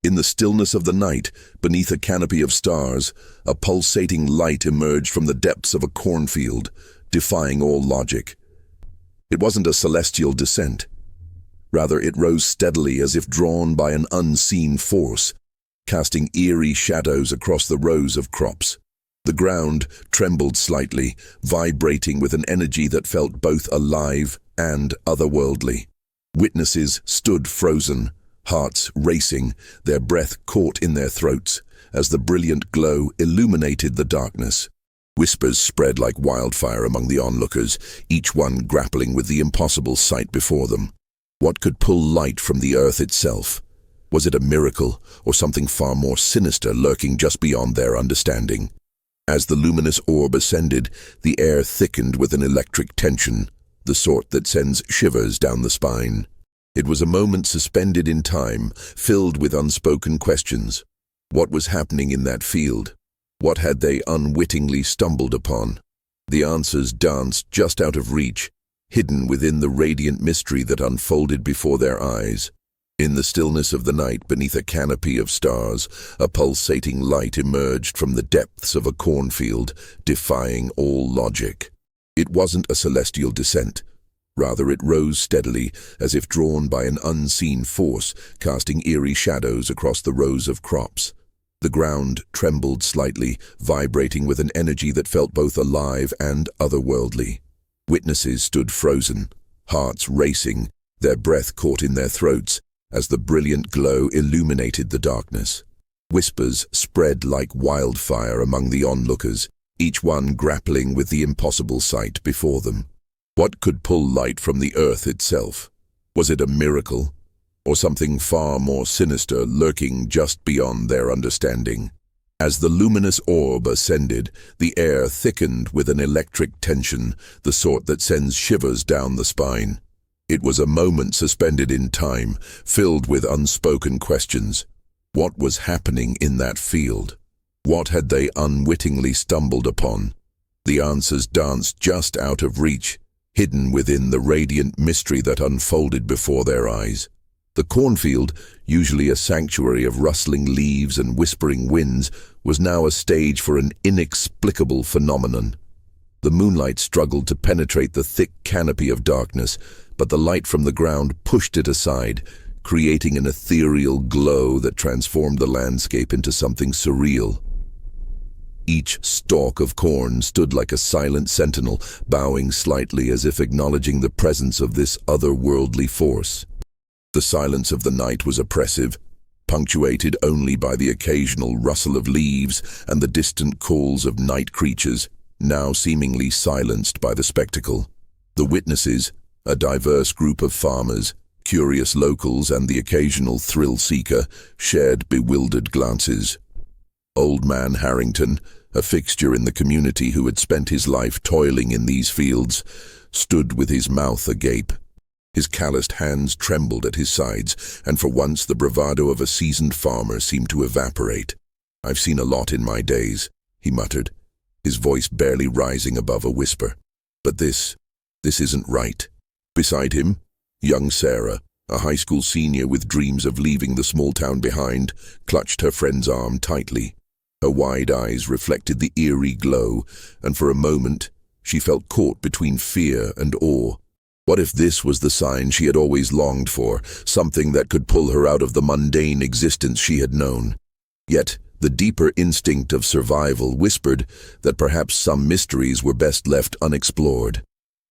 In the stillness of the night, beneath a canopy of stars, a pulsating light emerged from the depths of a cornfield, defying all logic. It wasn't a celestial descent. Rather, it rose steadily as if drawn by an unseen force, casting eerie shadows across the rows of crops. The ground trembled slightly, vibrating with an energy that felt both alive and otherworldly. Witnesses stood frozen, hearts racing, their breath caught in their throats, as the brilliant glow illuminated the darkness. Whispers spread like wildfire among the onlookers, each one grappling with the impossible sight before them. What could pull light from the earth itself? Was it a miracle, or something far more sinister lurking just beyond their understanding? As the luminous orb ascended, the air thickened with an electric tension, the sort that sends shivers down the spine. It was a moment suspended in time, filled with unspoken questions. What was happening in that field? What had they unwittingly stumbled upon? The answers danced just out of reach, hidden within the radiant mystery that unfolded before their eyes. In the stillness of the night, beneath a canopy of stars, a pulsating light emerged from the depths of a cornfield, defying all logic. It wasn't a celestial descent. Rather, it rose steadily, as if drawn by an unseen force, casting eerie shadows across the rows of crops. The ground trembled slightly, vibrating with an energy that felt both alive and otherworldly. Witnesses stood frozen, hearts racing, their breath caught in their throats, as the brilliant glow illuminated the darkness. Whispers spread like wildfire among the onlookers, each one grappling with the impossible sight before them. What could pull light from the earth itself? Was it a miracle, or something far more sinister lurking just beyond their understanding? As the luminous orb ascended, the air thickened with an electric tension, the sort that sends shivers down the spine. It was a moment suspended in time, filled with unspoken questions. What was happening in that field? What had they unwittingly stumbled upon? The answers danced just out of reach, hidden within the radiant mystery that unfolded before their eyes. The cornfield, usually a sanctuary of rustling leaves and whispering winds, was now a stage for an inexplicable phenomenon. The moonlight struggled to penetrate the thick canopy of darkness, but the light from the ground pushed it aside, creating an ethereal glow that transformed the landscape into something surreal. Each stalk of corn stood like a silent sentinel, bowing slightly as if acknowledging the presence of this otherworldly force. The silence of the night was oppressive, punctuated only by the occasional rustle of leaves and the distant calls of night creatures, now seemingly silenced by the spectacle. The witnesses, a diverse group of farmers, curious locals and the occasional thrill-seeker, shared bewildered glances. Old Man Harrington, a fixture in the community who had spent his life toiling in these fields, stood with his mouth agape. His calloused hands trembled at his sides, and for once the bravado of a seasoned farmer seemed to evaporate. "I've seen a lot in my days," he muttered, his voice barely rising above a whisper. "But this isn't right." Beside him, young Sarah, a high school senior with dreams of leaving the small town behind, clutched her friend's arm tightly. Her wide eyes reflected the eerie glow, and for a moment she felt caught between fear and awe. What if this was the sign she had always longed for, something that could pull her out of the mundane existence she had known? Yet the deeper instinct of survival whispered that perhaps some mysteries were best left unexplored.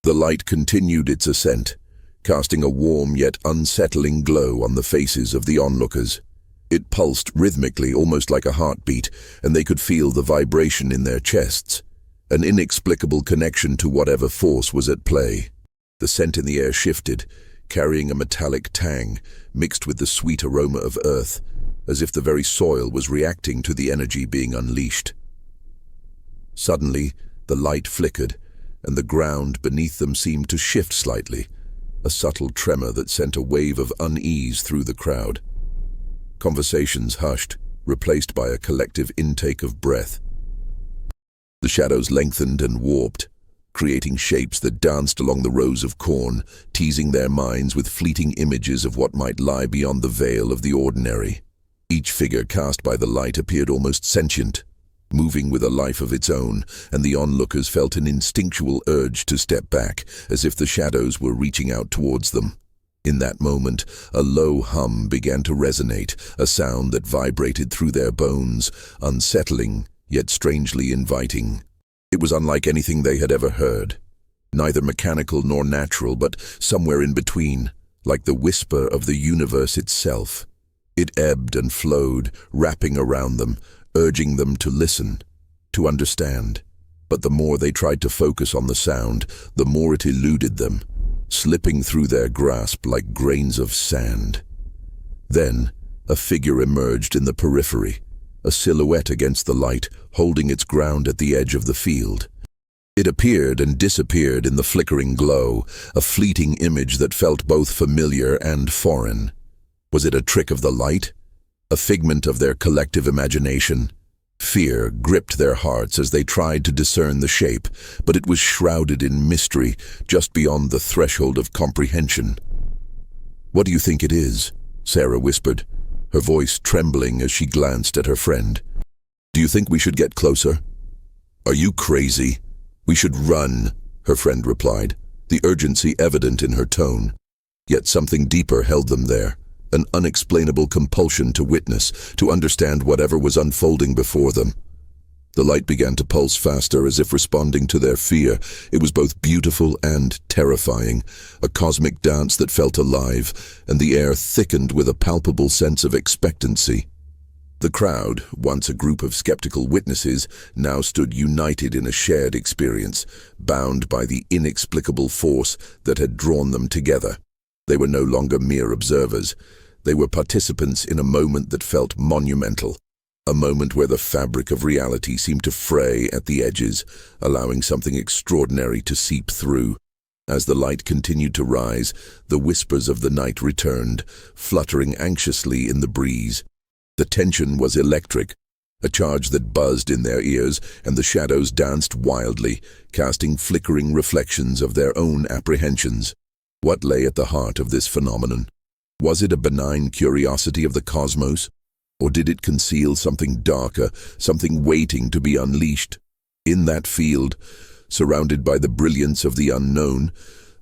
The light continued its ascent, casting a warm yet unsettling glow on the faces of the onlookers. It pulsed rhythmically, almost like a heartbeat, and they could feel the vibration in their chests, an inexplicable connection to whatever force was at play. The scent in the air shifted, carrying a metallic tang, mixed with the sweet aroma of earth, as if the very soil was reacting to the energy being unleashed. Suddenly, the light flickered, and the ground beneath them seemed to shift slightly, a subtle tremor that sent a wave of unease through the crowd. Conversations hushed, replaced by a collective intake of breath. The shadows lengthened and warped, creating shapes that danced along the rows of corn, teasing their minds with fleeting images of what might lie beyond the veil of the ordinary. Each figure cast by the light appeared almost sentient, moving with a life of its own, and the onlookers felt an instinctual urge to step back, as if the shadows were reaching out towards them. In that moment, a low hum began to resonate, a sound that vibrated through their bones, unsettling, yet strangely inviting. It was unlike anything they had ever heard. Neither mechanical nor natural, but somewhere in between, like the whisper of the universe itself. It ebbed and flowed, wrapping around them, urging them to listen, to understand. But the more they tried to focus on the sound, the more it eluded them, slipping through their grasp like grains of sand. Then, a figure emerged in the periphery, a silhouette against the light, holding its ground at the edge of the field. It appeared and disappeared in the flickering glow, a fleeting image that felt both familiar and foreign. Was it a trick of the light? A figment of their collective imagination? Fear gripped their hearts as they tried to discern the shape, but it was shrouded in mystery, just beyond the threshold of comprehension. "What do you think it is?" Sarah whispered, her voice trembling as she glanced at her friend. "Do you think we should get closer?" "Are you crazy? We should run," her friend replied, the urgency evident in her tone. Yet something deeper held them there. An unexplainable compulsion to witness, to understand whatever was unfolding before them. The light began to pulse faster, as if responding to their fear. It was both beautiful and terrifying, a cosmic dance that felt alive, and the air thickened with a palpable sense of expectancy. The crowd, once a group of skeptical witnesses, now stood united in a shared experience, bound by the inexplicable force that had drawn them together. They were no longer mere observers. They were participants in a moment that felt monumental, a moment where the fabric of reality seemed to fray at the edges, allowing something extraordinary to seep through. As the light continued to rise, the whispers of the night returned, fluttering anxiously in the breeze. The tension was electric, a charge that buzzed in their ears, and the shadows danced wildly, casting flickering reflections of their own apprehensions. What lay at the heart of this phenomenon? Was it a benign curiosity of the cosmos? Or did it conceal something darker, something waiting to be unleashed? In that field, surrounded by the brilliance of the unknown,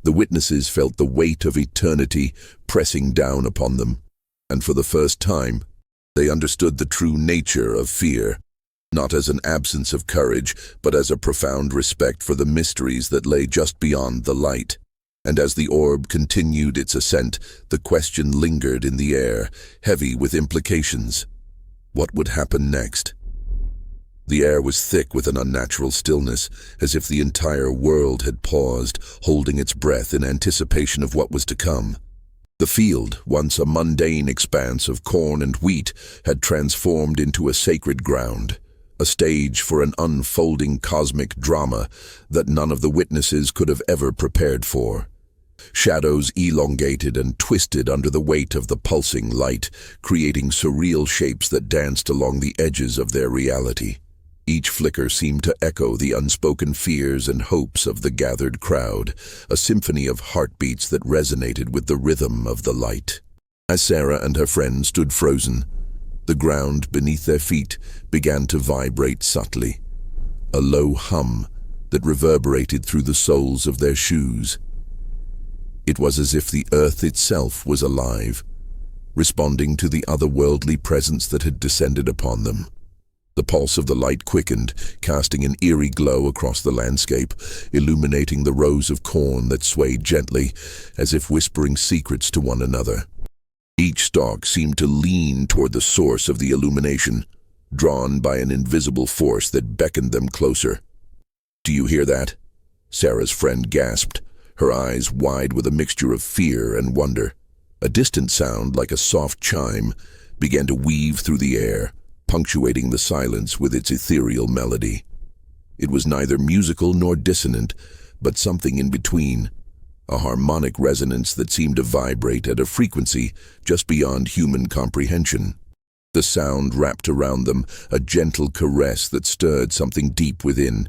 the witnesses felt the weight of eternity pressing down upon them. And for the first time, they understood the true nature of fear, not as an absence of courage, but as a profound respect for the mysteries that lay just beyond the light. And as the orb continued its ascent, the question lingered in the air, heavy with implications. What would happen next? The air was thick with an unnatural stillness, as if the entire world had paused, holding its breath in anticipation of what was to come. The field, once a mundane expanse of corn and wheat, had transformed into a sacred ground, a stage for an unfolding cosmic drama that none of the witnesses could have ever prepared for. Shadows elongated and twisted under the weight of the pulsing light, creating surreal shapes that danced along the edges of their reality. Each flicker seemed to echo the unspoken fears and hopes of the gathered crowd, a symphony of heartbeats that resonated with the rhythm of the light. As Sarah and her friend stood frozen, the ground beneath their feet began to vibrate subtly, a low hum that reverberated through the soles of their shoes. It was as if the earth itself was alive, responding to the otherworldly presence that had descended upon them. The pulse of the light quickened, casting an eerie glow across the landscape, illuminating the rows of corn that swayed gently, as if whispering secrets to one another. Each stalk seemed to lean toward the source of the illumination, drawn by an invisible force that beckoned them closer. "Do you hear that?" Sarah's friend gasped, her eyes wide with a mixture of fear and wonder. A distant sound, like a soft chime, began to weave through the air, punctuating the silence with its ethereal melody. It was neither musical nor dissonant, but something in between, a harmonic resonance that seemed to vibrate at a frequency just beyond human comprehension. The sound wrapped around them, a gentle caress that stirred something deep within,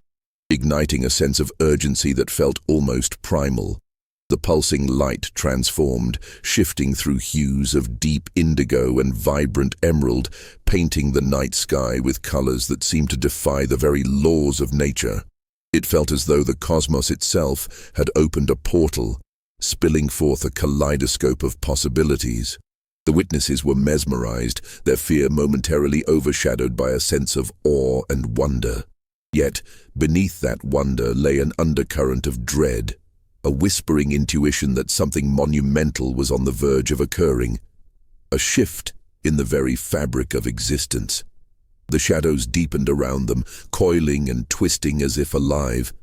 igniting a sense of urgency that felt almost primal. The pulsing light transformed, shifting through hues of deep indigo and vibrant emerald, painting the night sky with colors that seemed to defy the very laws of nature. It felt as though the cosmos itself had opened a portal, spilling forth a kaleidoscope of possibilities. The witnesses were mesmerized, their fear momentarily overshadowed by a sense of awe and wonder. Yet, beneath that wonder lay an undercurrent of dread, a whispering intuition that something monumental was on the verge of occurring, a shift in the very fabric of existence. The shadows deepened around them, coiling and twisting as if alive,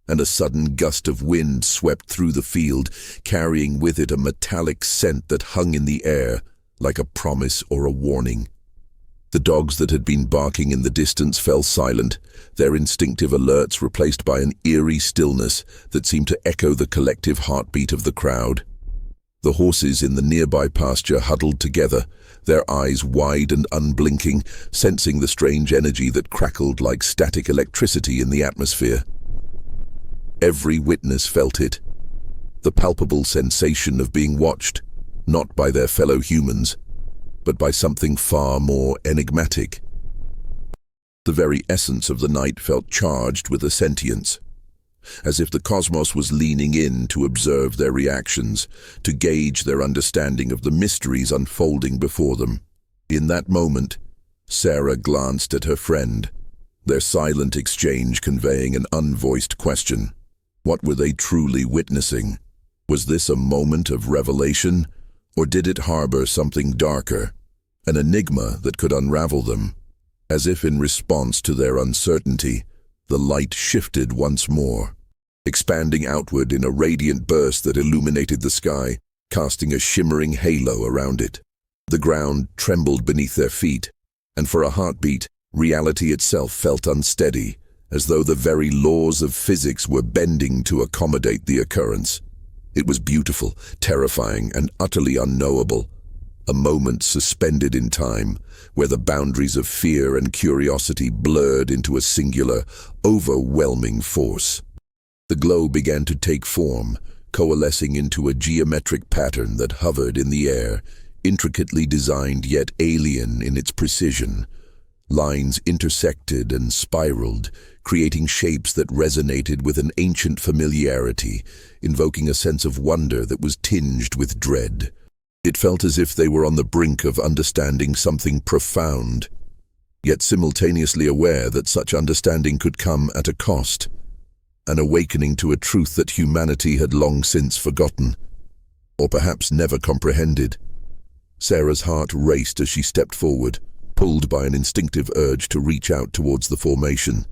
and a sudden gust of wind swept through the field, carrying with it a metallic scent that hung in the air, like a promise or a warning. The dogs that had been barking in the distance fell silent, their instinctive alerts replaced by an eerie stillness that seemed to echo the collective heartbeat of the crowd. The horses in the nearby pasture huddled together, their eyes wide and unblinking, sensing the strange energy that crackled like static electricity in the atmosphere. Every witness felt it, the palpable sensation of being watched, not by their fellow humans, but by something far more enigmatic. The very essence of the night felt charged with a sentience, as if the cosmos was leaning in to observe their reactions, to gauge their understanding of the mysteries unfolding before them. In that moment, Sarah glanced at her friend, their silent exchange conveying an unvoiced question. What were they truly witnessing? Was this a moment of revelation, or did it harbor something darker, an enigma that could unravel them? As if in response to their uncertainty, the light shifted once more, expanding outward in a radiant burst that illuminated the sky, casting a shimmering halo around it. The ground trembled beneath their feet, and for a heartbeat, reality itself felt unsteady, as though the very laws of physics were bending to accommodate the occurrence. It was beautiful, terrifying, and utterly unknowable, a moment suspended in time, where the boundaries of fear and curiosity blurred into a singular, overwhelming force. The glow began to take form, coalescing into a geometric pattern that hovered in the air, intricately designed yet alien in its precision. Lines intersected and spiraled, creating shapes that resonated with an ancient familiarity, invoking a sense of wonder that was tinged with dread. It felt as if they were on the brink of understanding something profound, yet simultaneously aware that such understanding could come at a cost, an awakening to a truth that humanity had long since forgotten, or perhaps never comprehended. Sarah's heart raced as she stepped forward, pulled by an instinctive urge to reach out towards the formation.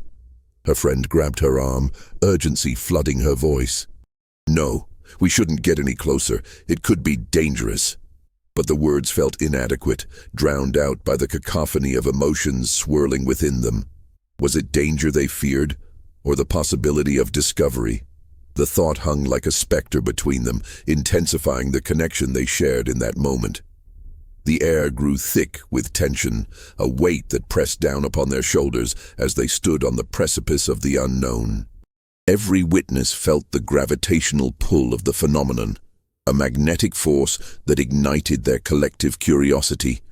Her friend grabbed her arm, urgency flooding her voice. "No, we shouldn't get any closer. It could be dangerous." But the words felt inadequate, drowned out by the cacophony of emotions swirling within them. Was it danger they feared, or the possibility of discovery? The thought hung like a specter between them, intensifying the connection they shared in that moment. The air grew thick with tension, a weight that pressed down upon their shoulders as they stood on the precipice of the unknown. Every witness felt the gravitational pull of the phenomenon, a magnetic force that ignited their collective curiosity,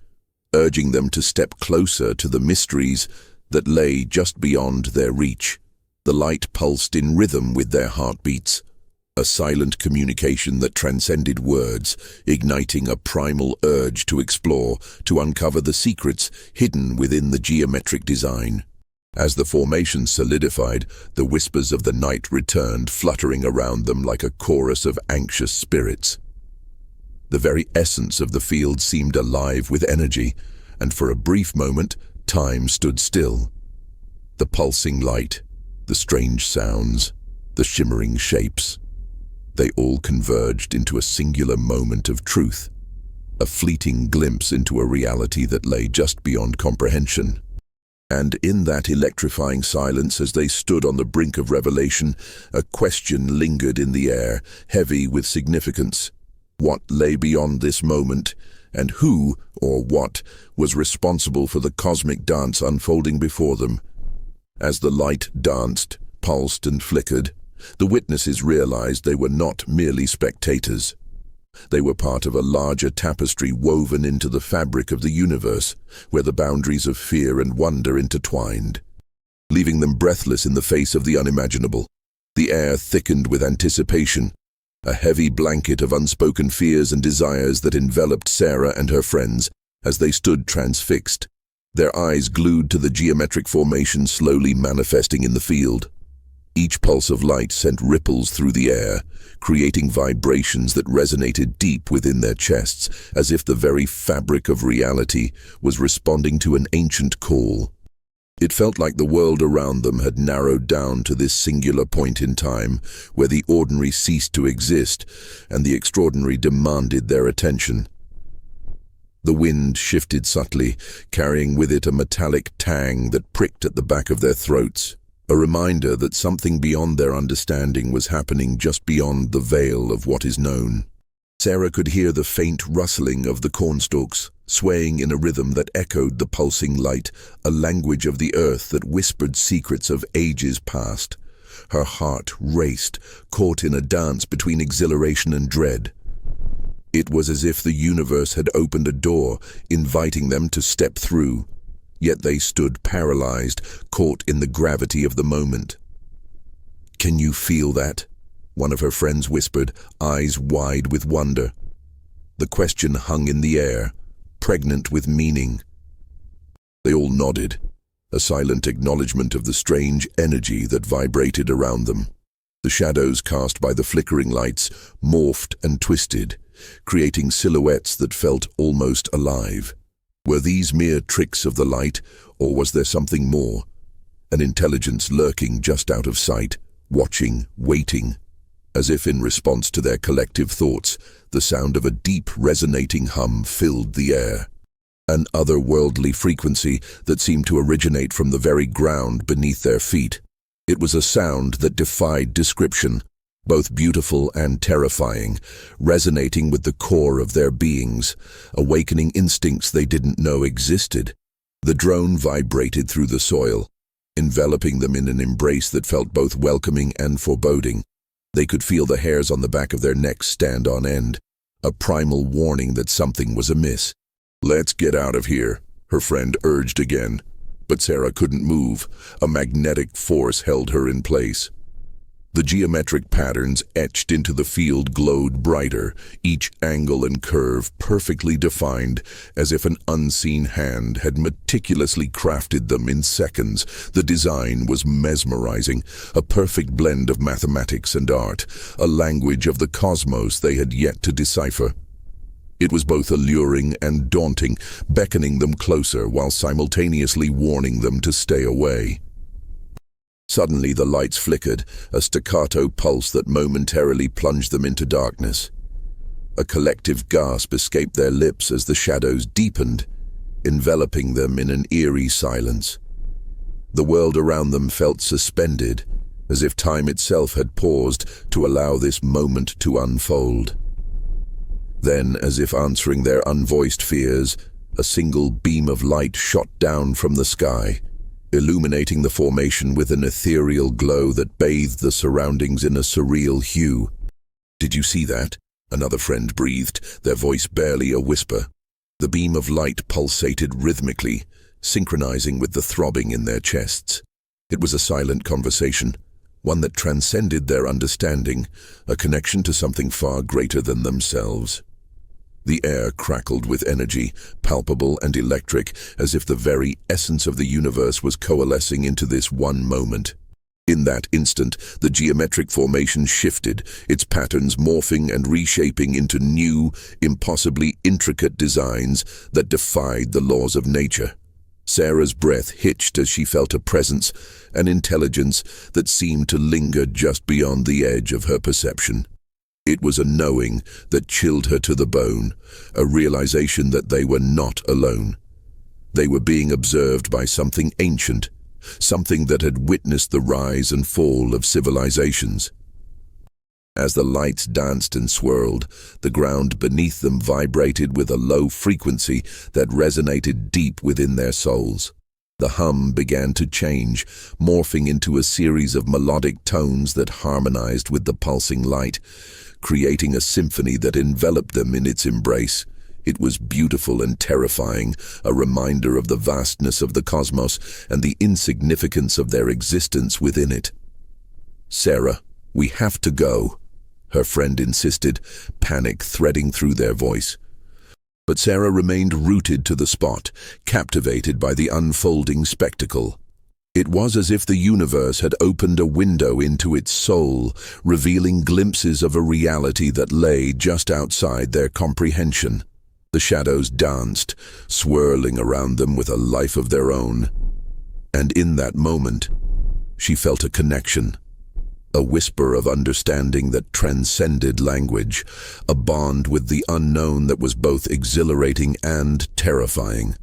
urging them to step closer to the mysteries that lay just beyond their reach. The light pulsed in rhythm with their heartbeats, a silent communication that transcended words, igniting a primal urge to explore, to uncover the secrets hidden within the geometric design. As the formation solidified, the whispers of the night returned, fluttering around them like a chorus of anxious spirits. The very essence of the field seemed alive with energy, and for a brief moment, time stood still. The pulsing light, the strange sounds, the shimmering shapes, they all converged into a singular moment of truth, a fleeting glimpse into a reality that lay just beyond comprehension. And in that electrifying silence, as they stood on the brink of revelation, a question lingered in the air, heavy with significance. What lay beyond this moment, and who, or what, was responsible for the cosmic dance unfolding before them? As the light danced, pulsed and flickered, The witnesses realized they were not merely spectators. They were part of a larger tapestry woven into the fabric of the universe, where the boundaries of fear and wonder intertwined. Leaving them breathless in the face of the unimaginable, the air thickened with anticipation, a heavy blanket of unspoken fears and desires that enveloped Sarah and her friends as they stood transfixed, their eyes glued to the geometric formation slowly manifesting in the field. Each pulse of light sent ripples through the air, creating vibrations that resonated deep within their chests, as if the very fabric of reality was responding to an ancient call. It felt like the world around them had narrowed down to this singular point in time, where the ordinary ceased to exist and the extraordinary demanded their attention. The wind shifted subtly, carrying with it a metallic tang that pricked at the back of their throats, a reminder that something beyond their understanding was happening just beyond the veil of what is known. Sarah could hear the faint rustling of the cornstalks, swaying in a rhythm that echoed the pulsing light, a language of the earth that whispered secrets of ages past. Her heart raced, caught in a dance between exhilaration and dread. It was as if the universe had opened a door, inviting them to step through. Yet they stood paralyzed, caught in the gravity of the moment. "Can you feel that?" one of her friends whispered, eyes wide with wonder. The question hung in the air, pregnant with meaning. They all nodded, a silent acknowledgement of the strange energy that vibrated around them. The shadows cast by the flickering lights morphed and twisted, creating silhouettes that felt almost alive. Were these mere tricks of the light, or was there something more? An intelligence lurking just out of sight, watching, waiting. As if in response to their collective thoughts, the sound of a deep, resonating hum filled the air. An otherworldly frequency that seemed to originate from the very ground beneath their feet. It was a sound that defied description, both beautiful and terrifying, resonating with the core of their beings, awakening instincts they didn't know existed. The drone vibrated through the soil, enveloping them in an embrace that felt both welcoming and foreboding. They could feel the hairs on the back of their necks stand on end, a primal warning that something was amiss. "Let's get out of here," her friend urged again. But Sarah couldn't move. A magnetic force held her in place. The geometric patterns etched into the field glowed brighter, each angle and curve perfectly defined, as if an unseen hand had meticulously crafted them in seconds. The design was mesmerizing, a perfect blend of mathematics and art, a language of the cosmos they had yet to decipher. It was both alluring and daunting, beckoning them closer while simultaneously warning them to stay away. Suddenly the lights flickered, a staccato pulse that momentarily plunged them into darkness. A collective gasp escaped their lips as the shadows deepened, enveloping them in an eerie silence. The world around them felt suspended, as if time itself had paused to allow this moment to unfold. Then, as if answering their unvoiced fears, a single beam of light shot down from the sky, illuminating the formation with an ethereal glow that bathed the surroundings in a surreal hue. "Did you see that?" another friend breathed, their voice barely a whisper. The beam of light pulsated rhythmically, synchronizing with the throbbing in their chests. It was a silent conversation, one that transcended their understanding, a connection to something far greater than themselves. The air crackled with energy, palpable and electric, as if the very essence of the universe was coalescing into this one moment. In that instant, the geometric formation shifted, its patterns morphing and reshaping into new, impossibly intricate designs that defied the laws of nature. Sarah's breath hitched as she felt a presence, an intelligence that seemed to linger just beyond the edge of her perception. It was a knowing that chilled her to the bone, a realization that they were not alone. They were being observed by something ancient, something that had witnessed the rise and fall of civilizations. As the lights danced and swirled, the ground beneath them vibrated with a low frequency that resonated deep within their souls. The hum began to change, morphing into a series of melodic tones that harmonized with the pulsing light, creating a symphony that enveloped them in its embrace. It was beautiful and terrifying, a reminder of the vastness of the cosmos and the insignificance of their existence within it. "Sarah, we have to go," her friend insisted, panic threading through their voice. But Sarah remained rooted to the spot, captivated by the unfolding spectacle. It was as if the universe had opened a window into its soul, revealing glimpses of a reality that lay just outside their comprehension. The shadows danced, swirling around them with a life of their own. And in that moment, she felt a connection. A whisper of understanding that transcended language, a bond with the unknown that was both exhilarating and terrifying.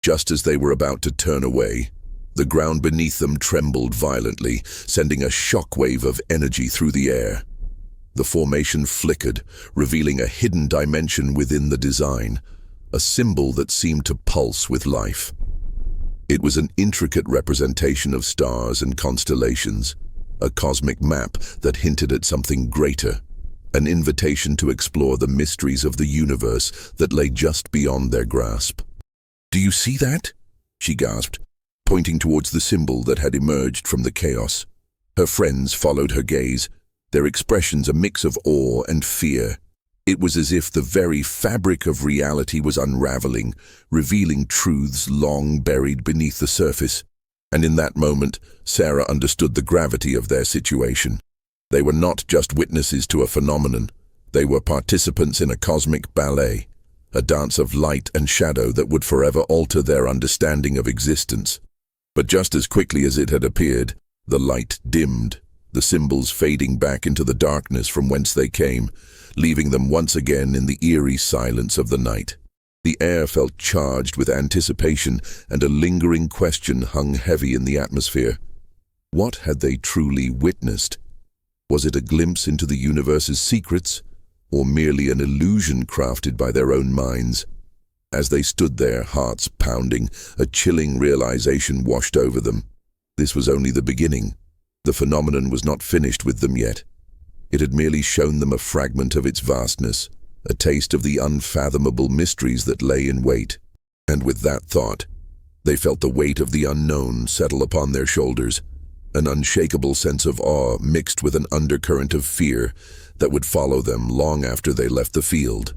Just as they were about to turn away, the ground beneath them trembled violently, sending a shockwave of energy through the air. The formation flickered, revealing a hidden dimension within the design, a symbol that seemed to pulse with life. It was an intricate representation of stars and constellations, a cosmic map that hinted at something greater, an invitation to explore the mysteries of the universe that lay just beyond their grasp. "Do you see that?" she gasped, pointing towards the symbol that had emerged from the chaos. Her friends followed her gaze, their expressions a mix of awe and fear. It was as if the very fabric of reality was unraveling, revealing truths long buried beneath the surface. And in that moment, Sarah understood the gravity of their situation. They were not just witnesses to a phenomenon. They were participants in a cosmic ballet, a dance of light and shadow that would forever alter their understanding of existence. But just as quickly as it had appeared, the light dimmed, the symbols fading back into the darkness from whence they came, leaving them once again in the eerie silence of the night. The air felt charged with anticipation, and a lingering question hung heavy in the atmosphere. What had they truly witnessed? Was it a glimpse into the universe's secrets, or merely an illusion crafted by their own minds? As they stood there, hearts pounding, a chilling realization washed over them. This was only the beginning. The phenomenon was not finished with them yet. It had merely shown them a fragment of its vastness, a taste of the unfathomable mysteries that lay in wait. And with that thought, they felt the weight of the unknown settle upon their shoulders, an unshakable sense of awe mixed with an undercurrent of fear that would follow them long after they left the field.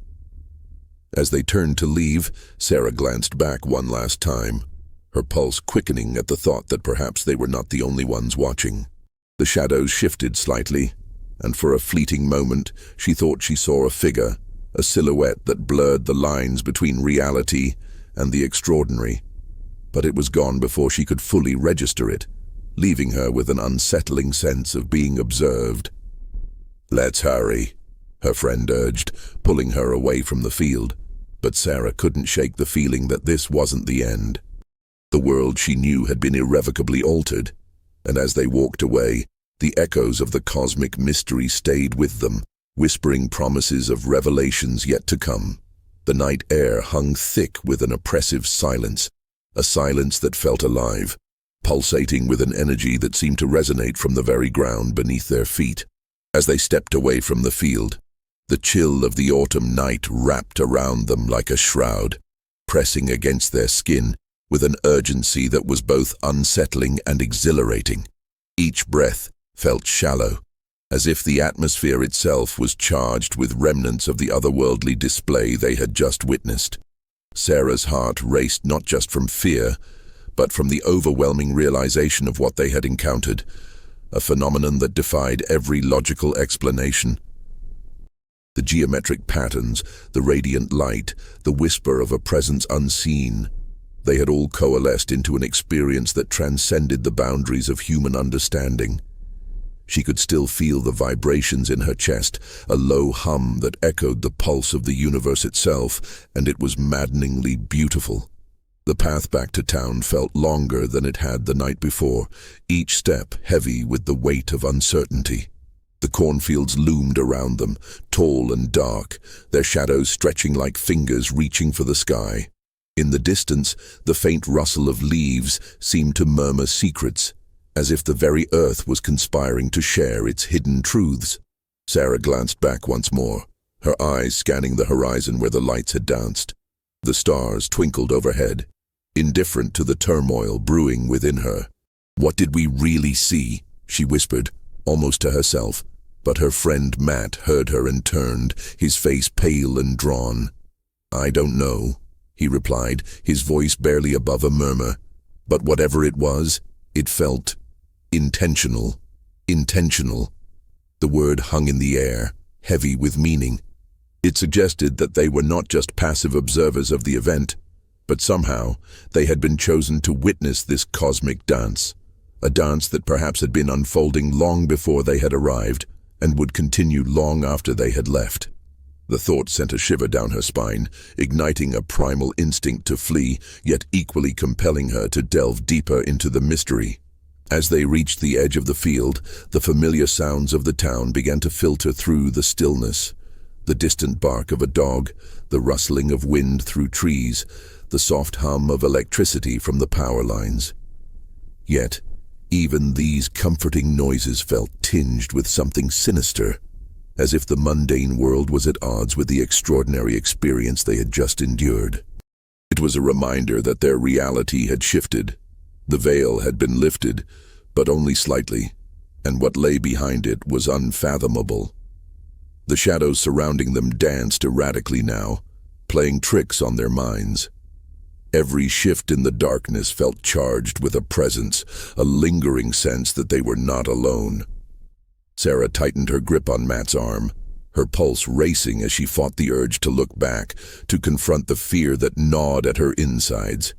As they turned to leave, Sarah glanced back one last time, her pulse quickening at the thought that perhaps they were not the only ones watching. The shadows shifted slightly, and for a fleeting moment she thought she saw a figure, a silhouette that blurred the lines between reality and the extraordinary. But it was gone before she could fully register it, leaving her with an unsettling sense of being observed. "Let's hurry," her friend urged, pulling her away from the field. But Sarah couldn't shake the feeling that this wasn't the end. The world she knew had been irrevocably altered, and as they walked away, the echoes of the cosmic mystery stayed with them, whispering promises of revelations yet to come. The night air hung thick with an oppressive silence, a silence that felt alive, pulsating with an energy that seemed to resonate from the very ground beneath their feet. As they stepped away from the field, the chill of the autumn night wrapped around them like a shroud, pressing against their skin with an urgency that was both unsettling and exhilarating. Each breath felt shallow, as if the atmosphere itself was charged with remnants of the otherworldly display they had just witnessed. Sarah's heart raced not just from fear, but from the overwhelming realization of what they had encountered, a phenomenon that defied every logical explanation. The geometric patterns, the radiant light, the whisper of a presence unseen, they had all coalesced into an experience that transcended the boundaries of human understanding. She could still feel the vibrations in her chest, a low hum that echoed the pulse of the universe itself, and it was maddeningly beautiful. The path back to town felt longer than it had the night before, each step heavy with the weight of uncertainty. The cornfields loomed around them, tall and dark, their shadows stretching like fingers reaching for the sky. In the distance, the faint rustle of leaves seemed to murmur secrets, as if the very earth was conspiring to share its hidden truths. Sarah glanced back once more, her eyes scanning the horizon where the lights had danced. The stars twinkled overhead, indifferent to the turmoil brewing within her. "What did we really see?" she whispered, almost to herself, but her friend Matt heard her and turned, his face pale and drawn. "I don't know," he replied, his voice barely above a murmur. "But whatever it was, it felt intentional. Intentional." The word hung in the air, heavy with meaning. It suggested that they were not just passive observers of the event, but somehow they had been chosen to witness this cosmic dance, a dance that perhaps had been unfolding long before they had arrived and would continue long after they had left. The thought sent a shiver down her spine, igniting a primal instinct to flee, yet equally compelling her to delve deeper into the mystery. As they reached the edge of the field, the familiar sounds of the town began to filter through the stillness. The distant bark of a dog, the rustling of wind through trees, the soft hum of electricity from the power lines. Yet, even these comforting noises felt tinged with something sinister, as if the mundane world was at odds with the extraordinary experience they had just endured. It was a reminder that their reality had shifted. The veil had been lifted, but only slightly, and what lay behind it was unfathomable. The shadows surrounding them danced erratically now, playing tricks on their minds. Every shift in the darkness felt charged with a presence, a lingering sense that they were not alone. Sarah tightened her grip on Matt's arm, her pulse racing as she fought the urge to look back, to confront the fear that gnawed at her insides.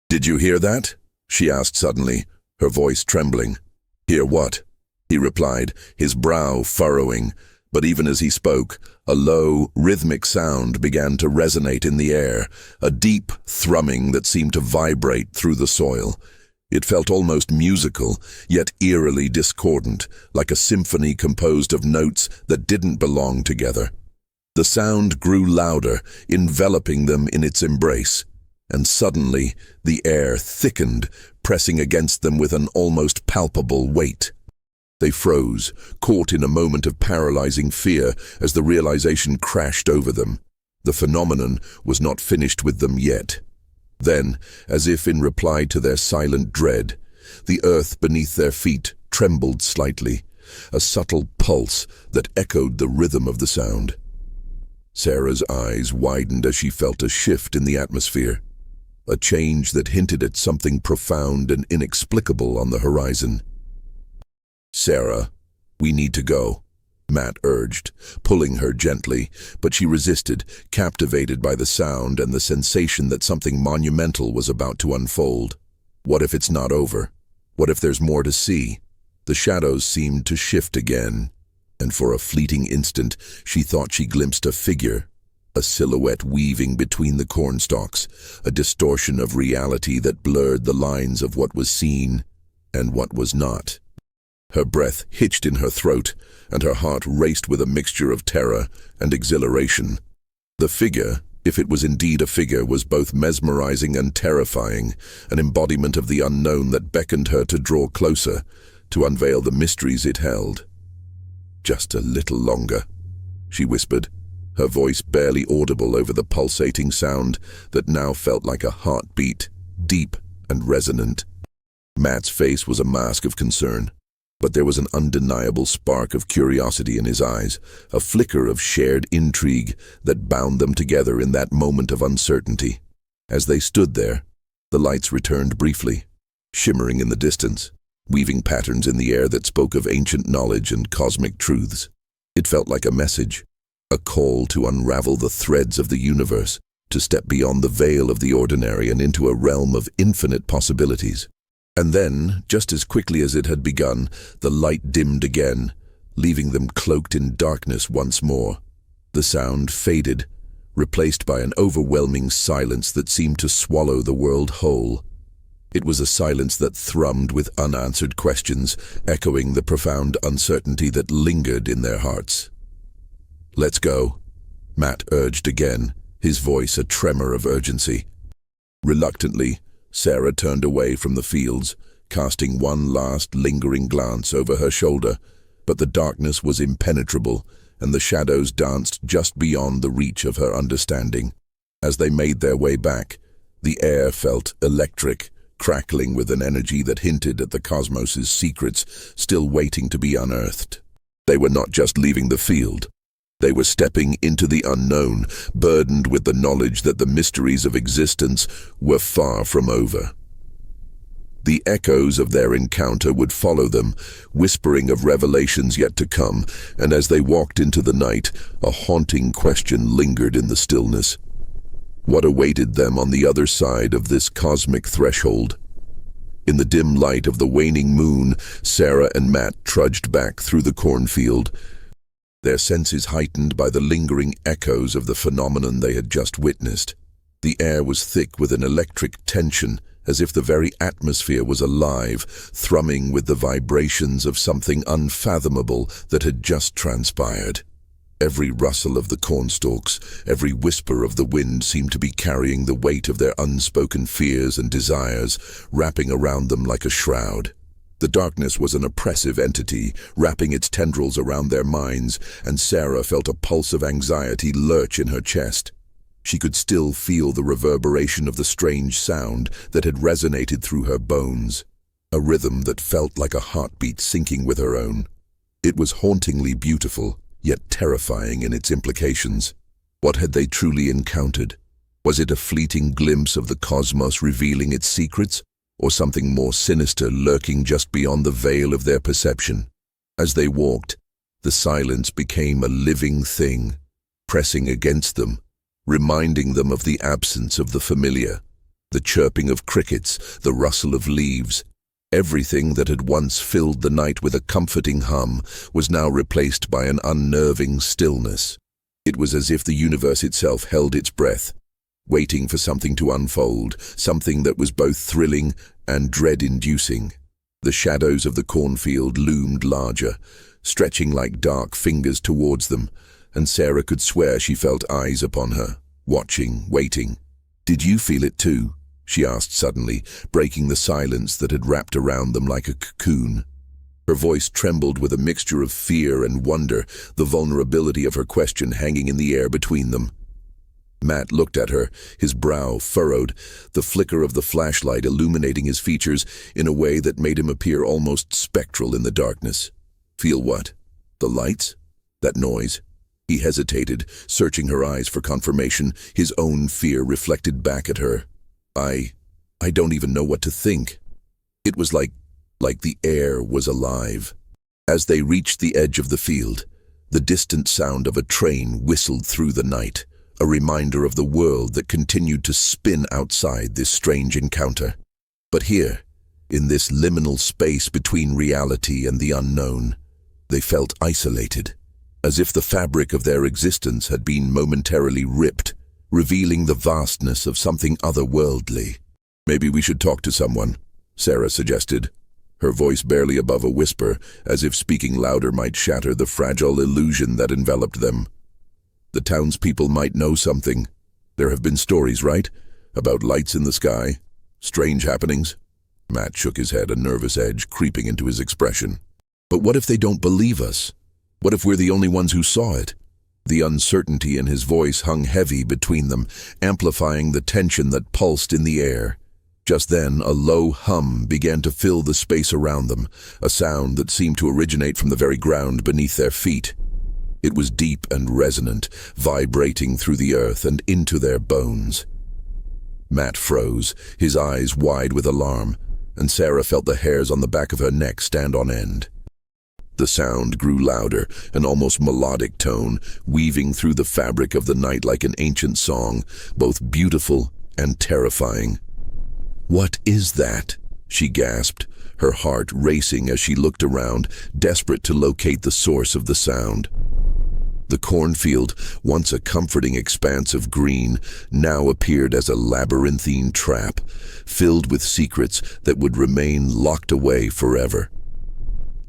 "Did you hear that?" she asked suddenly, her voice trembling. "Hear what?" he replied, his brow furrowing. But even as he spoke, a low, rhythmic sound began to resonate in the air, a deep thrumming that seemed to vibrate through the soil. It felt almost musical, yet eerily discordant, like a symphony composed of notes that didn't belong together. The sound grew louder, enveloping them in its embrace, and suddenly the air thickened, pressing against them with an almost palpable weight. They froze, caught in a moment of paralyzing fear as the realization crashed over them. The phenomenon was not finished with them yet. Then, as if in reply to their silent dread, the earth beneath their feet trembled slightly, a subtle pulse that echoed the rhythm of the sound. Sarah's eyes widened as she felt a shift in the atmosphere, a change that hinted at something profound and inexplicable on the horizon. "Sarah, we need to go," Matt urged, pulling her gently, but she resisted, captivated by the sound and the sensation that something monumental was about to unfold. What if it's not over? What if there's more to see? The shadows seemed to shift again, and for a fleeting instant she thought she glimpsed a figure, a silhouette weaving between the cornstalks, a distortion of reality that blurred the lines of what was seen and what was not. Her breath hitched in her throat, and her heart raced with a mixture of terror and exhilaration. The figure, if it was indeed a figure, was both mesmerizing and terrifying, an embodiment of the unknown that beckoned her to draw closer, to unveil the mysteries it held. "Just a little longer," she whispered, her voice barely audible over the pulsating sound that now felt like a heartbeat, deep and resonant. Matt's face was a mask of concern, but there was an undeniable spark of curiosity in his eyes, a flicker of shared intrigue that bound them together in that moment of uncertainty. As they stood there, the lights returned briefly, shimmering in the distance, weaving patterns in the air that spoke of ancient knowledge and cosmic truths. It felt like a message, a call to unravel the threads of the universe, to step beyond the veil of the ordinary and into a realm of infinite possibilities. And then, just as quickly as it had begun, the light dimmed again, leaving them cloaked in darkness once more. The sound faded, replaced by an overwhelming silence that seemed to swallow the world whole. It was a silence that thrummed with unanswered questions, echoing the profound uncertainty that lingered in their hearts. "Let's go," Matt urged again, his voice a tremor of urgency. Reluctantly, Sarah turned away from the fields, casting one last lingering glance over her shoulder, but the darkness was impenetrable, and the shadows danced just beyond the reach of her understanding. As they made their way back, the air felt electric, crackling with an energy that hinted at the cosmos's secrets still waiting to be unearthed. They were not just leaving the field. They were stepping into the unknown, burdened with the knowledge that the mysteries of existence were far from over. The echoes of their encounter would follow them, whispering of revelations yet to come, and as they walked into the night, a haunting question lingered in the stillness. What awaited them on the other side of this cosmic threshold? In the dim light of the waning moon, Sarah and Matt trudged back through the cornfield, their senses heightened by the lingering echoes of the phenomenon they had just witnessed. The air was thick with an electric tension, as if the very atmosphere was alive, thrumming with the vibrations of something unfathomable that had just transpired. Every rustle of the cornstalks, every whisper of the wind seemed to be carrying the weight of their unspoken fears and desires, wrapping around them like a shroud. The darkness was an oppressive entity, wrapping its tendrils around their minds, and Sarah felt a pulse of anxiety lurch in her chest. She could still feel the reverberation of the strange sound that had resonated through her bones, a rhythm that felt like a heartbeat syncing with her own. It was hauntingly beautiful, yet terrifying in its implications. What had they truly encountered? Was it a fleeting glimpse of the cosmos revealing its secrets, or something more sinister lurking just beyond the veil of their perception? As they walked, the silence became a living thing, pressing against them, reminding them of the absence of the familiar. The chirping of crickets, the rustle of leaves, everything that had once filled the night with a comforting hum was now replaced by an unnerving stillness. It was as if the universe itself held its breath, waiting for something to unfold, something that was both thrilling and dread-inducing. The shadows of the cornfield loomed larger, stretching like dark fingers towards them, and Sarah could swear she felt eyes upon her, watching, waiting. "Did you feel it too?" she asked suddenly, breaking the silence that had wrapped around them like a cocoon. Her voice trembled with a mixture of fear and wonder, the vulnerability of her question hanging in the air between them. Matt looked at her, his brow furrowed, the flicker of the flashlight illuminating his features in a way that made him appear almost spectral in the darkness. "Feel what? The lights? That noise?" He hesitated, searching her eyes for confirmation, his own fear reflected back at her. I don't even know what to think." It was like the air was alive. As they reached the edge of the field, the distant sound of a train whistled through the night, a reminder of the world that continued to spin outside this strange encounter. But here, in this liminal space between reality and the unknown, they felt isolated, as if the fabric of their existence had been momentarily ripped, revealing the vastness of something otherworldly. "Maybe we should talk to someone," Sarah suggested, her voice barely above a whisper, as if speaking louder might shatter the fragile illusion that enveloped them. "The townspeople might know something. There have been stories, right? About lights in the sky, strange happenings." Matt shook his head, a nervous edge creeping into his expression. "But what if they don't believe us? What if we're the only ones who saw it?" The uncertainty in his voice hung heavy between them, amplifying the tension that pulsed in the air. Just then, a low hum began to fill the space around them, a sound that seemed to originate from the very ground beneath their feet. It was deep and resonant, vibrating through the earth and into their bones. Matt froze, his eyes wide with alarm, and Sarah felt the hairs on the back of her neck stand on end. The sound grew louder, an almost melodic tone, weaving through the fabric of the night like an ancient song, both beautiful and terrifying. "What is that?" she gasped, her heart racing as she looked around, desperate to locate the source of the sound. The cornfield, once a comforting expanse of green, now appeared as a labyrinthine trap, filled with secrets that would remain locked away forever.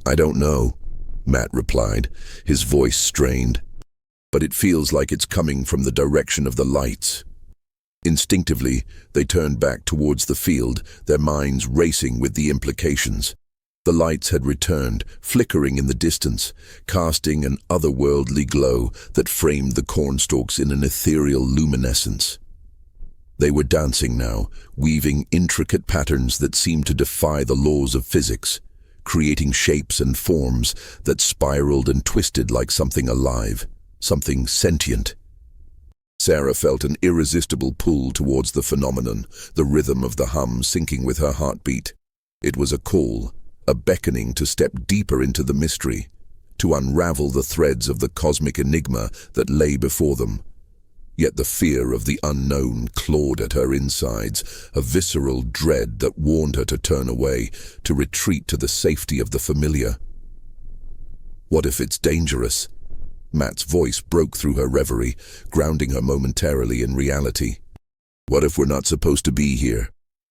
"I don't know," Matt replied, his voice strained. "But it feels like it's coming from the direction of the lights." Instinctively, they turned back towards the field, their minds racing with the implications. The lights had returned, flickering in the distance, casting an otherworldly glow that framed the cornstalks in an ethereal luminescence. They were dancing now, weaving intricate patterns that seemed to defy the laws of physics, creating shapes and forms that spiraled and twisted like something alive, something sentient. Sarah felt an irresistible pull towards the phenomenon, the rhythm of the hum syncing with her heartbeat. It was a call, a beckoning to step deeper into the mystery, to unravel the threads of the cosmic enigma that lay before them. Yet the fear of the unknown clawed at her insides, a visceral dread that warned her to turn away, to retreat to the safety of the familiar. What if it's dangerous? Matt's voice broke through her reverie, grounding her momentarily in reality. What if we're not supposed to be here?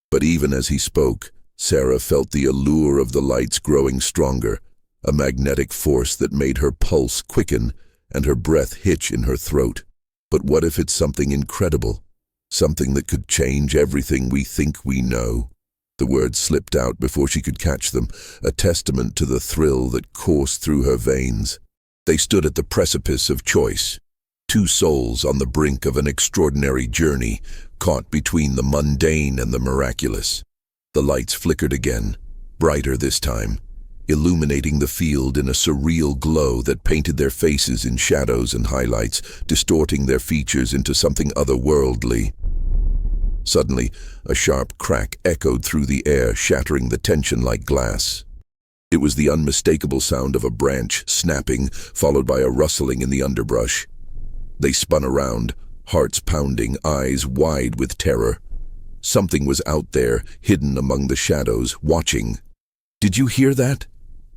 But even as he spoke, Sarah felt the allure of the lights growing stronger, a magnetic force that made her pulse quicken and her breath hitch in her throat. But what if it's something incredible? Something that could change everything we think we know? The words slipped out before she could catch them, a testament to the thrill that coursed through her veins. They stood at the precipice of choice, two souls on the brink of an extraordinary journey, caught between the mundane and the miraculous. The lights flickered again, brighter this time, illuminating the field in a surreal glow that painted their faces in shadows and highlights, distorting their features into something otherworldly. Suddenly, a sharp crack echoed through the air, shattering the tension like glass. It was the unmistakable sound of a branch snapping, followed by a rustling in the underbrush. They spun around, hearts pounding, eyes wide with terror. Something was out there, hidden among the shadows, watching. "Did you hear that?"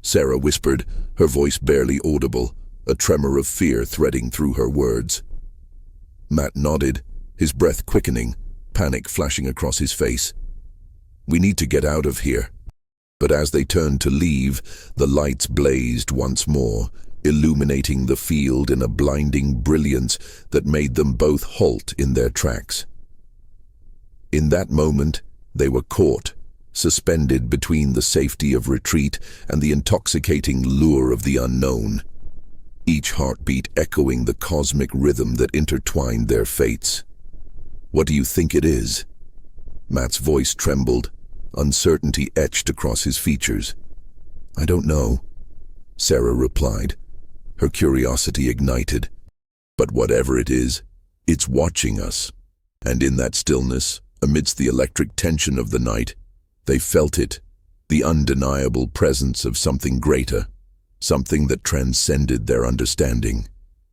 Sarah whispered, her voice barely audible, a tremor of fear threading through her words. Matt nodded, his breath quickening, panic flashing across his face. "We need to get out of here." But as they turned to leave, the lights blazed once more, illuminating the field in a blinding brilliance that made them both halt in their tracks. In that moment, they were caught, suspended between the safety of retreat and the intoxicating lure of the unknown, each heartbeat echoing the cosmic rhythm that intertwined their fates. "What do you think it is?" Matt's voice trembled, uncertainty etched across his features. "I don't know," Sarah replied, her curiosity ignited. "But whatever it is, it's watching us." And in that stillness, amidst the electric tension of the night, they felt it, the undeniable presence of something greater, something that transcended their understanding.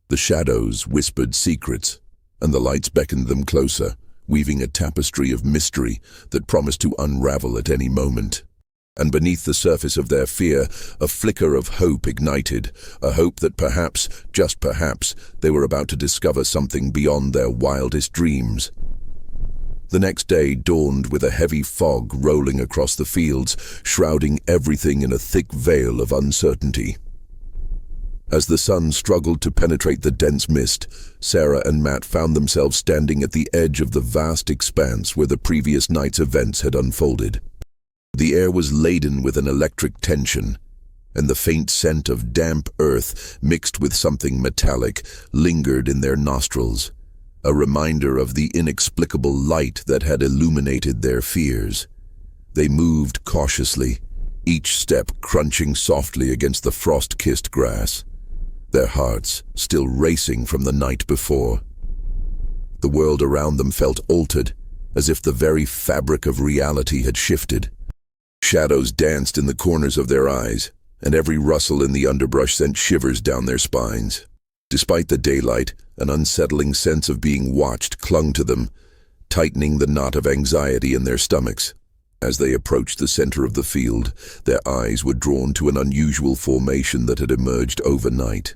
The shadows whispered secrets, and the lights beckoned them closer, weaving a tapestry of mystery that promised to unravel at any moment. And beneath the surface of their fear, a flicker of hope ignited, a hope that perhaps, just perhaps, they were about to discover something beyond their wildest dreams. The next day dawned with a heavy fog rolling across the fields, shrouding everything in a thick veil of uncertainty. As the sun struggled to penetrate the dense mist, Sarah and Matt found themselves standing at the edge of the vast expanse where the previous night's events had unfolded. The air was laden with an electric tension, and the faint scent of damp earth mixed with something metallic lingered in their nostrils, a reminder of the inexplicable light that had illuminated their fears. They moved cautiously, each step crunching softly against the frost-kissed grass, their hearts still racing from the night before. The world around them felt altered, as if the very fabric of reality had shifted. Shadows danced in the corners of their eyes, and every rustle in the underbrush sent shivers down their spines. Despite the daylight, an unsettling sense of being watched clung to them, tightening the knot of anxiety in their stomachs. As they approached the center of the field, their eyes were drawn to an unusual formation that had emerged overnight.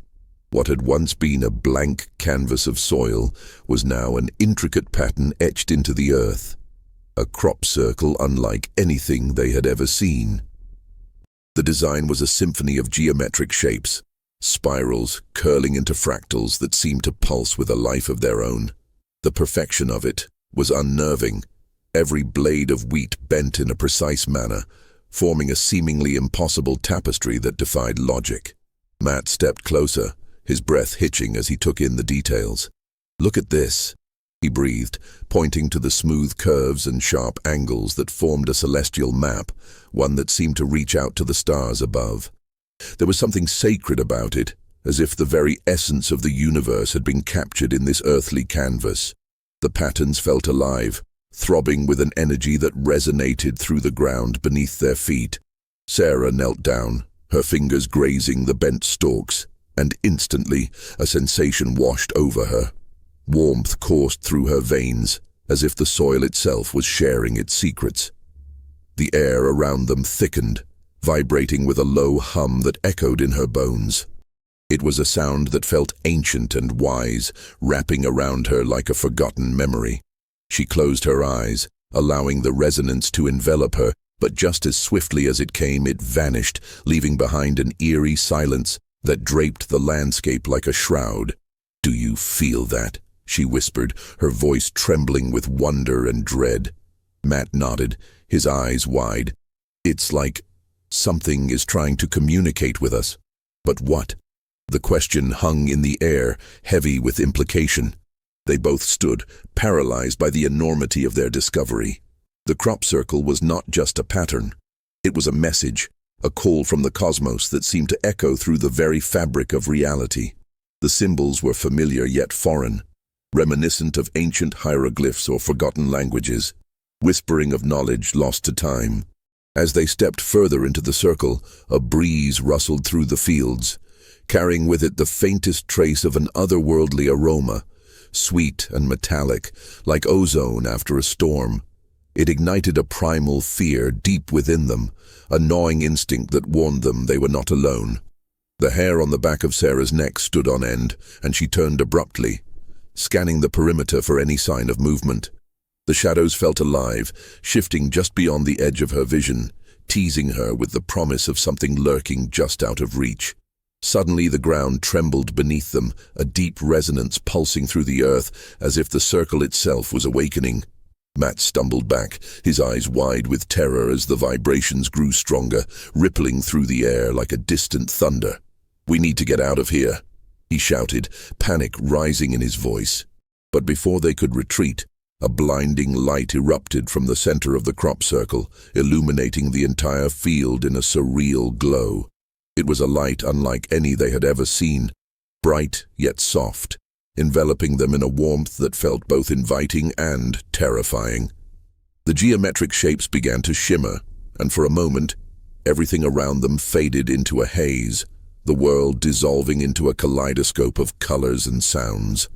What had once been a blank canvas of soil was now an intricate pattern etched into the earth, a crop circle unlike anything they had ever seen. The design was a symphony of geometric shapes, spirals curling into fractals that seemed to pulse with a life of their own. The perfection of it, was unnerving. Every blade of wheat bent in a precise manner, forming a seemingly impossible tapestry that defied logic. Matt stepped closer, his breath hitching as he took in the details. "Look at this," he breathed, pointing to the smooth curves and sharp angles that formed a celestial map, one that seemed to reach out to the stars above. There was something sacred about it, as if the very essence of the universe had been captured in this earthly canvas. The patterns felt alive, throbbing with an energy that resonated through the ground beneath their feet. Sarah knelt down, her fingers grazing the bent stalks, and instantly a sensation washed over her. Warmth coursed through her veins, as if the soil itself was sharing its secrets. The air around them thickened, vibrating with a low hum that echoed in her bones. It was a sound that felt ancient and wise, wrapping around her like a forgotten memory. She closed her eyes, allowing the resonance to envelop her, but just as swiftly as it came, it vanished, leaving behind an eerie silence that draped the landscape like a shroud. "Do you feel that?" she whispered, her voice trembling with wonder and dread. Matt nodded, his eyes wide. "It's like something is trying to communicate with us. But what?" The question hung in the air, heavy with implication. They both stood, paralyzed by the enormity of their discovery. The crop circle was not just a pattern. It was a message, a call from the cosmos that seemed to echo through the very fabric of reality. The symbols were familiar yet foreign, reminiscent of ancient hieroglyphs or forgotten languages, whispering of knowledge lost to time. As they stepped further into the circle, a breeze rustled through the fields, carrying with it the faintest trace of an otherworldly aroma, sweet and metallic, like ozone after a storm. It ignited a primal fear deep within them, a gnawing instinct that warned them they were not alone. The hair on the back of Sarah's neck stood on end, and she turned abruptly, scanning the perimeter for any sign of movement. The shadows felt alive, shifting just beyond the edge of her vision, teasing her with the promise of something lurking just out of reach. Suddenly the ground trembled beneath them, a deep resonance pulsing through the earth, as if the circle itself was awakening. Matt stumbled back, his eyes wide with terror as the vibrations grew stronger, rippling through the air like a distant thunder. "We need to get out of here," he shouted, panic rising in his voice. But before they could retreat, a blinding light erupted from the center of the crop circle, illuminating the entire field in a surreal glow. It was a light unlike any they had ever seen, bright yet soft, enveloping them in a warmth that felt both inviting and terrifying. The geometric shapes began to shimmer, and for a moment, everything around them faded into a haze, the world dissolving into a kaleidoscope of colors and sounds.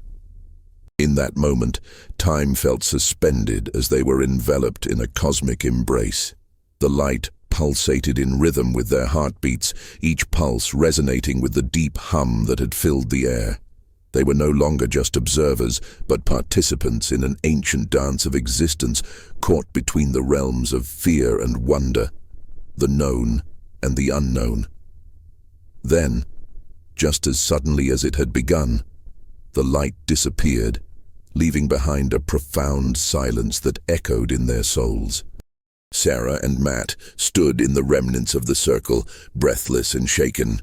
In that moment, time felt suspended as they were enveloped in a cosmic embrace. The light pulsated in rhythm with their heartbeats, each pulse resonating with the deep hum that had filled the air. They were no longer just observers, but participants in an ancient dance of existence, caught between the realms of fear and wonder, the known and the unknown. Then, just as suddenly as it had begun, the light disappeared, leaving behind a profound silence that echoed in their souls. Sarah and Matt stood in the remnants of the circle, breathless and shaken.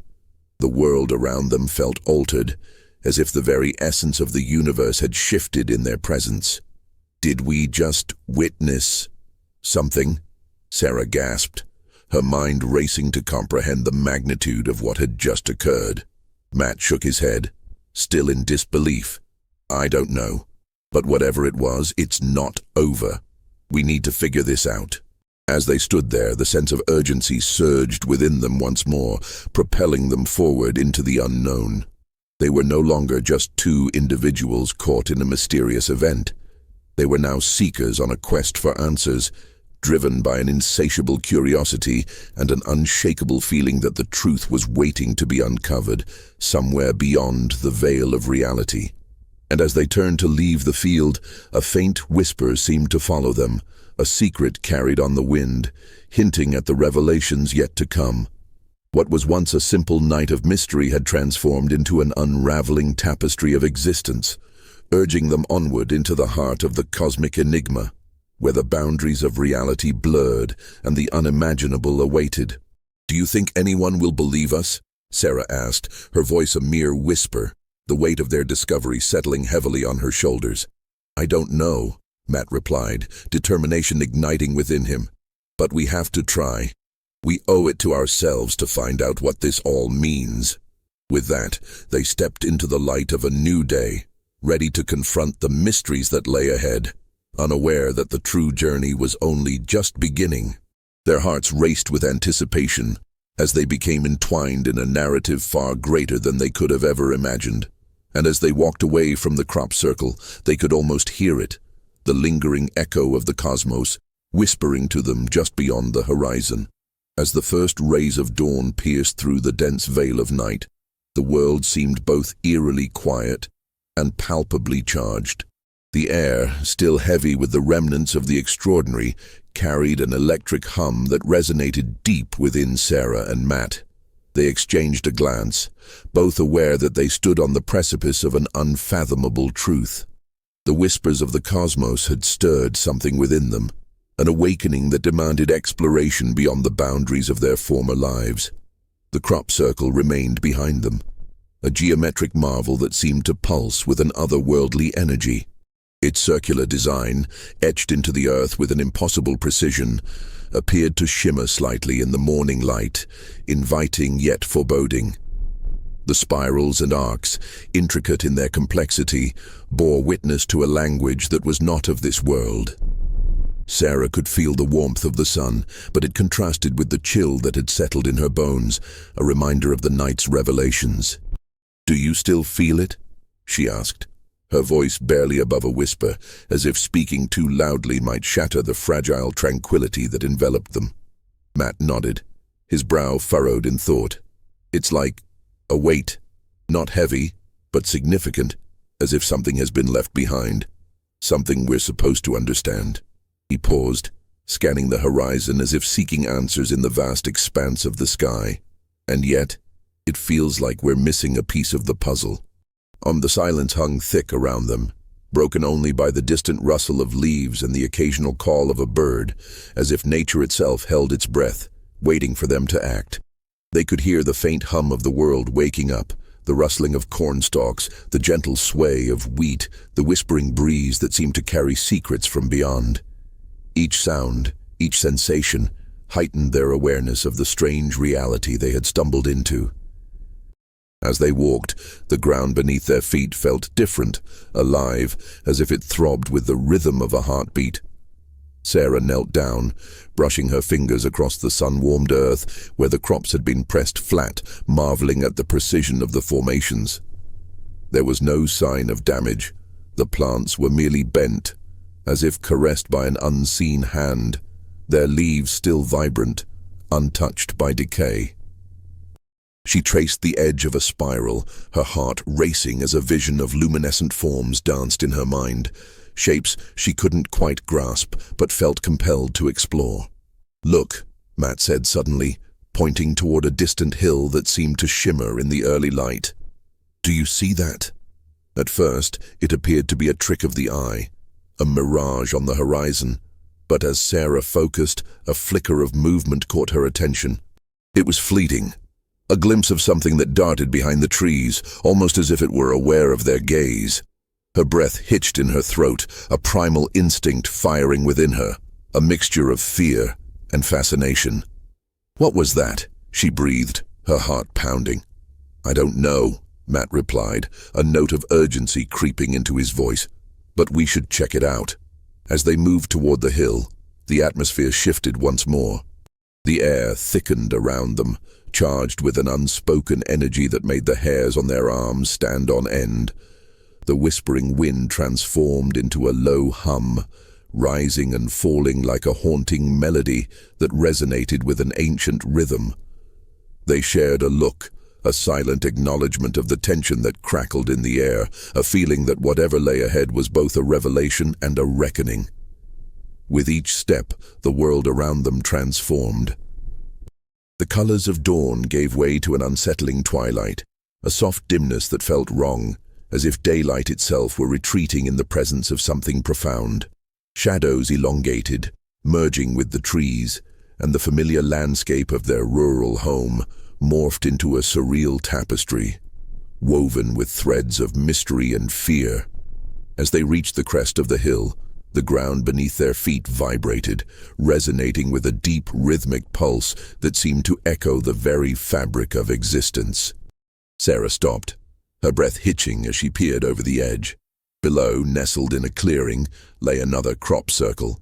The world around them felt altered, as if the very essence of the universe had shifted in their presence. "Did we just witness something?" Sarah gasped, her mind racing to comprehend the magnitude of what had just occurred. Matt shook his head, still in disbelief. "I don't know, but whatever it was, it's not over. We need to figure this out." As they stood there, the sense of urgency surged within them once more, propelling them forward into the unknown. They were no longer just two individuals caught in a mysterious event. They were now seekers on a quest for answers, driven by an insatiable curiosity and an unshakable feeling that the truth was waiting to be uncovered, somewhere beyond the veil of reality. And as they turned to leave the field, a faint whisper seemed to follow them, a secret carried on the wind, hinting at the revelations yet to come. What was once a simple night of mystery had transformed into an unraveling tapestry of existence. urging them onward into the heart of the cosmic enigma, where the boundaries of reality blurred and the unimaginable awaited. "Do you think anyone will believe us?" Sarah asked, her voice a mere whisper, the weight of their discovery settling heavily on her shoulders. "I don't know," Matt replied, determination igniting within him. "But we have to try. We owe it to ourselves to find out what this all means." With that, they stepped into the light of a new day, ready to confront the mysteries that lay ahead, unaware that the true journey was only just beginning. Their hearts raced with anticipation as they became entwined in a narrative far greater than they could have ever imagined. And as they walked away from the crop circle, they could almost hear it, the lingering echo of the cosmos, whispering to them just beyond the horizon. As the first rays of dawn pierced through the dense veil of night, the world seemed both eerily quiet and palpably charged. The air, still heavy with the remnants of the extraordinary, carried an electric hum that resonated deep within Sarah and Matt. They exchanged a glance, both aware that they stood on the precipice of an unfathomable truth. The whispers of the cosmos had stirred something within them, an awakening that demanded exploration beyond the boundaries of their former lives. The crop circle remained behind them, a geometric marvel that seemed to pulse with an otherworldly energy. Its circular design, etched into the earth with an impossible precision, appeared to shimmer slightly in the morning light, inviting yet foreboding. The spirals and arcs, intricate in their complexity, bore witness to a language that was not of this world. Sarah could feel the warmth of the sun, but it contrasted with the chill that had settled in her bones, a reminder of the night's revelations. "Do you still feel it?" she asked, her voice barely above a whisper, as if speaking too loudly might shatter the fragile tranquility that enveloped them. Matt nodded, his brow furrowed in thought. "It's like a weight, not heavy, but significant, as if something has been left behind, something we're supposed to understand." He paused, scanning the horizon as if seeking answers in the vast expanse of the sky. "And yet, it feels like we're missing a piece of the puzzle." The silence hung thick around them, broken only by the distant rustle of leaves and the occasional call of a bird, as if nature itself held its breath, waiting for them to act. They could hear the faint hum of the world waking up, the rustling of cornstalks, the gentle sway of wheat, the whispering breeze that seemed to carry secrets from beyond. Each sound, each sensation, heightened their awareness of the strange reality they had stumbled into. As they walked, the ground beneath their feet felt different, alive, as if it throbbed with the rhythm of a heartbeat. Sarah knelt down, brushing her fingers across the sun-warmed earth where the crops had been pressed flat, marveling at the precision of the formations. There was no sign of damage. The plants were merely bent, as if caressed by an unseen hand, their leaves still vibrant, untouched by decay. She traced the edge of a spiral, her heart racing as a vision of luminescent forms danced in her mind, shapes she couldn't quite grasp but felt compelled to explore. "Look," Matt said suddenly, pointing toward a distant hill that seemed to shimmer in the early light. "Do you see that?" At first, it appeared to be a trick of the eye, a mirage on the horizon, but as Sarah focused, a flicker of movement caught her attention. It was fleeting. A glimpse of something that darted behind the trees, almost as if it were aware of their gaze. Her breath hitched in her throat, a primal instinct firing within her, a mixture of fear and fascination. "What was that?" she breathed, her heart pounding. "I don't know," Matt replied, a note of urgency creeping into his voice. "But we should check it out." As they moved toward the hill, the atmosphere shifted once more. The air thickened around them, charged with an unspoken energy that made the hairs on their arms stand on end. The whispering wind transformed into a low hum, rising and falling like a haunting melody that resonated with an ancient rhythm. They shared a look, a silent acknowledgement of the tension that crackled in the air, a feeling that whatever lay ahead was both a revelation and a reckoning. With each step, the world around them transformed. The colors of dawn gave way to an unsettling twilight, a soft dimness that felt wrong, as if daylight itself were retreating in the presence of something profound. Shadows elongated, merging with the trees, and the familiar landscape of their rural home morphed into a surreal tapestry, woven with threads of mystery and fear. As they reached the crest of the hill, the ground beneath their feet vibrated, resonating with a deep rhythmic pulse that seemed to echo the very fabric of existence. Sarah stopped, her breath hitching as she peered over the edge. Below, nestled in a clearing, lay another crop circle,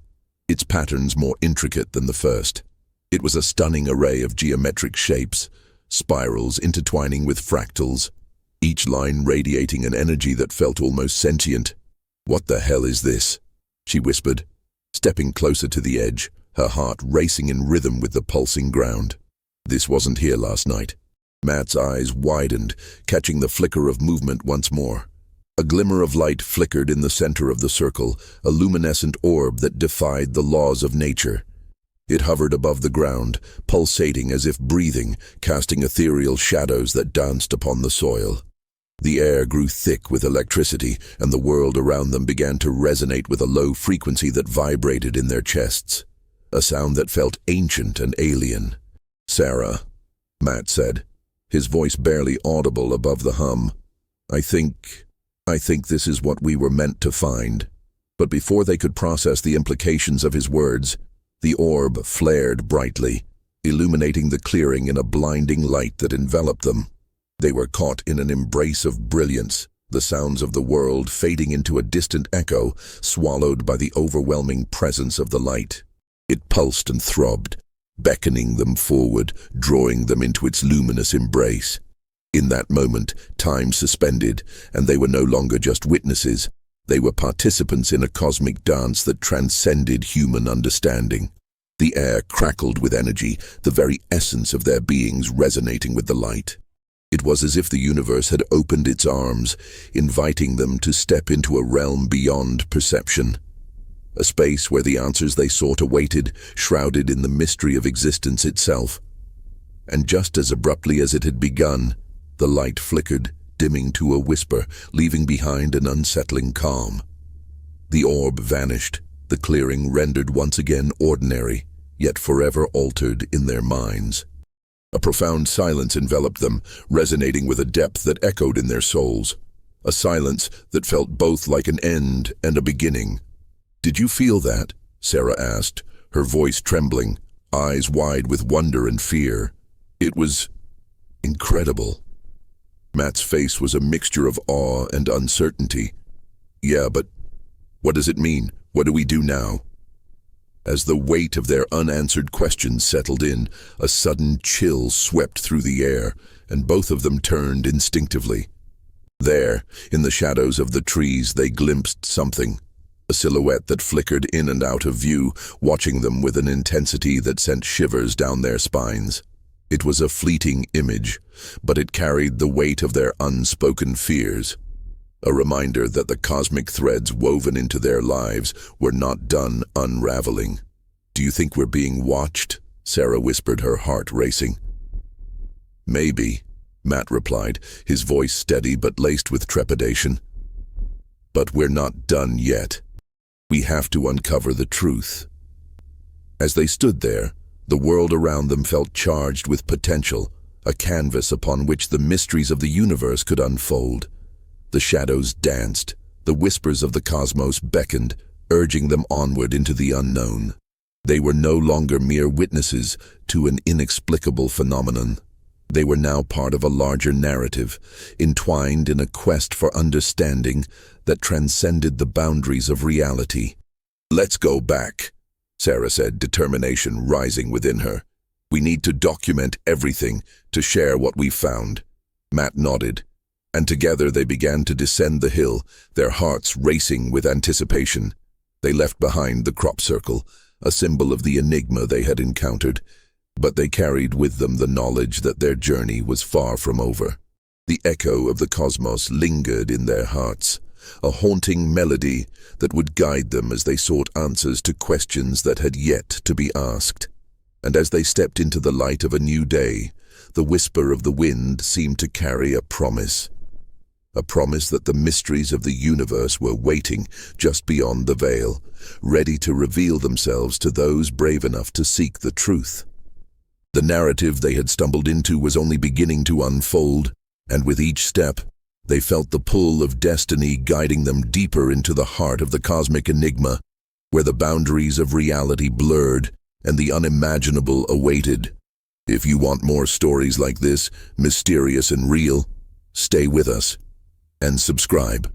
its patterns more intricate than the first. It was a stunning array of geometric shapes, spirals intertwining with fractals, each line radiating an energy that felt almost sentient. "What the hell is this?" she whispered, stepping closer to the edge, her heart racing in rhythm with the pulsing ground. This wasn't here last night. Matt's eyes widened, catching the flicker of movement once more. A glimmer of light flickered in the center of the circle, a luminescent orb that defied the laws of nature. It hovered above the ground, pulsating as if breathing, casting ethereal shadows that danced upon the soil. The air grew thick with electricity, and the world around them began to resonate with a low frequency that vibrated in their chests, a sound that felt ancient and alien. "Sarah," Matt said, his voice barely audible above the hum. I think this is what we were meant to find." But before they could process the implications of his words, the orb flared brightly, illuminating the clearing in a blinding light that enveloped them. They were caught in an embrace of brilliance, the sounds of the world fading into a distant echo, swallowed by the overwhelming presence of the light. It pulsed and throbbed, beckoning them forward, drawing them into its luminous embrace. In that moment, time suspended, and they were no longer just witnesses. They were participants in a cosmic dance that transcended human understanding. The air crackled with energy, the very essence of their beings resonating with the light. It was as if the universe had opened its arms, inviting them to step into a realm beyond perception. A space where the answers they sought awaited, shrouded in the mystery of existence itself. And just as abruptly as it had begun, the light flickered, dimming to a whisper, leaving behind an unsettling calm. The orb vanished, the clearing rendered once again ordinary, yet forever altered in their minds. A profound silence enveloped them, resonating with a depth that echoed in their souls. A silence that felt both like an end and a beginning. "Did you feel that?" Sarah asked, her voice trembling, eyes wide with wonder and fear. "It was incredible." Matt's face was a mixture of awe and uncertainty. "Yeah, but what does it mean? What do we do now?" As the weight of their unanswered questions settled in, a sudden chill swept through the air, and both of them turned instinctively. There, in the shadows of the trees, they glimpsed something, a silhouette that flickered in and out of view, watching them with an intensity that sent shivers down their spines. It was a fleeting image, but it carried the weight of their unspoken fears. A reminder that the cosmic threads woven into their lives were not done unraveling. "Do you think we're being watched?" Sarah whispered, her heart racing. "Maybe," Matt replied, his voice steady but laced with trepidation. "But we're not done yet. We have to uncover the truth." As they stood there, the world around them felt charged with potential, a canvas upon which the mysteries of the universe could unfold. The shadows danced, the whispers of the cosmos beckoned, urging them onward into the unknown. They were no longer mere witnesses to an inexplicable phenomenon. They were now part of a larger narrative, entwined in a quest for understanding that transcended the boundaries of reality. "Let's go back," Sarah said, determination rising within her. "We need to document everything, to share what we've found." Matt nodded, and together they began to descend the hill, their hearts racing with anticipation. They left behind the crop circle, a symbol of the enigma they had encountered, but they carried with them the knowledge that their journey was far from over. The echo of the cosmos lingered in their hearts, a haunting melody that would guide them as they sought answers to questions that had yet to be asked. And as they stepped into the light of a new day, the whisper of the wind seemed to carry a promise. a promise that the mysteries of the universe were waiting just beyond the veil, ready to reveal themselves to those brave enough to seek the truth. The narrative they had stumbled into was only beginning to unfold, and with each step, they felt the pull of destiny guiding them deeper into the heart of the cosmic enigma, where the boundaries of reality blurred and the unimaginable awaited. If you want more stories like this, mysterious and real, stay with us and subscribe.